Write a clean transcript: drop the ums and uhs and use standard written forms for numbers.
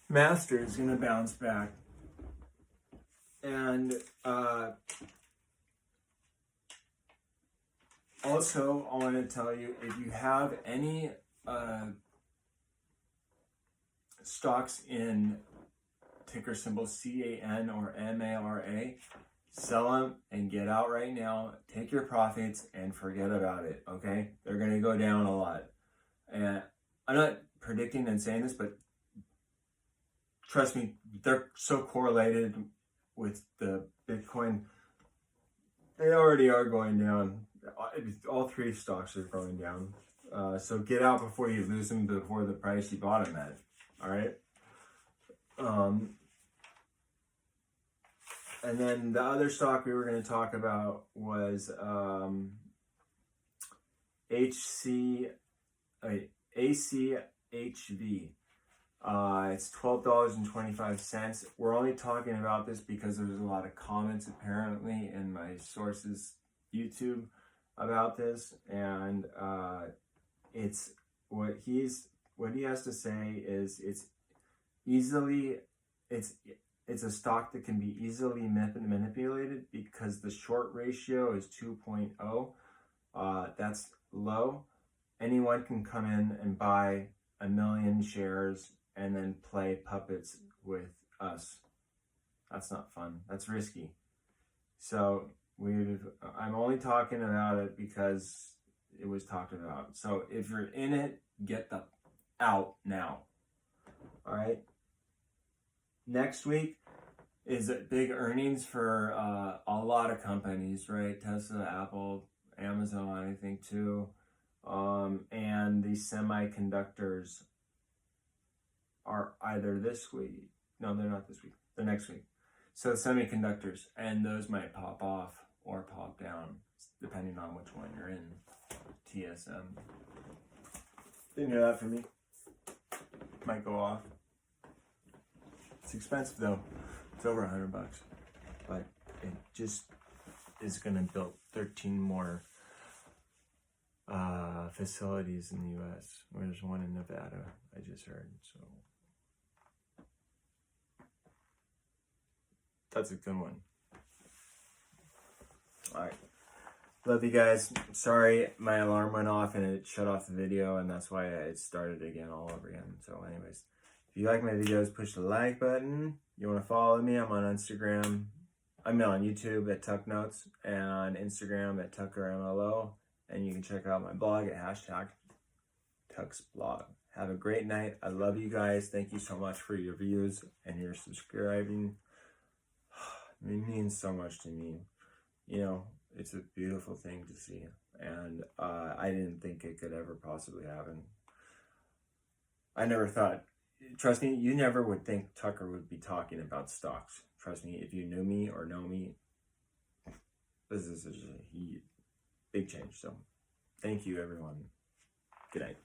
Master is going to bounce back. And also, I want to tell you, if you have any stocks in ticker symbol CAN or MARA, sell them and get out right now. Take your profits and forget about it, okay? They're going to go down a lot. And I'm not predicting and saying this, but trust me, they're so correlated with the Bitcoin. They already are going down. All three stocks are going down. So get out before you lose them, before the price you bought them at. All right? And then the other stock we were going to talk about was ACHV. It's $12.25. We're only talking about this because there's a lot of comments apparently in my sources YouTube about this, and it's what he has to say is it's a stock that can be easily manipulated because the short ratio is 2.0. That's low. Anyone can come in and buy 1 million shares and then play puppets with us. That's not fun. That's risky. So I'm only talking about it because it was talked about. So if you're in it, get the out now. All right. Next week is big earnings for a lot of companies, right? Tesla, Apple, Amazon, I think too. And the semiconductors are either this week. No, they're not this week. They're next week. So semiconductors, and those might pop off or pop down, depending on which one you're in. TSM. Didn't hear that from me. Might go off. It's expensive though. It's over $100, but it just is going to build 13 more facilities in the U.S. There's one in Nevada, I just heard. So that's a good one. All right. Love you guys. Sorry, my alarm went off and it shut off the video, and that's why it started again all over again. So anyways, if you like my videos, push the like button. You want to follow me? I'm on Instagram. I'm on YouTube at Tuck Notes and Instagram at TuckerMLO. And you can check out my blog at #tucksblog. Have a great night. I love you guys. Thank you so much for your views and your subscribing. It means so much to me. You know, it's a beautiful thing to see. And I didn't think it could ever possibly happen. I never thought, trust me, you never would think Tucker would be talking about stocks. Trust me, if you knew me or know me, this is a big change. So thank you, everyone. Good night.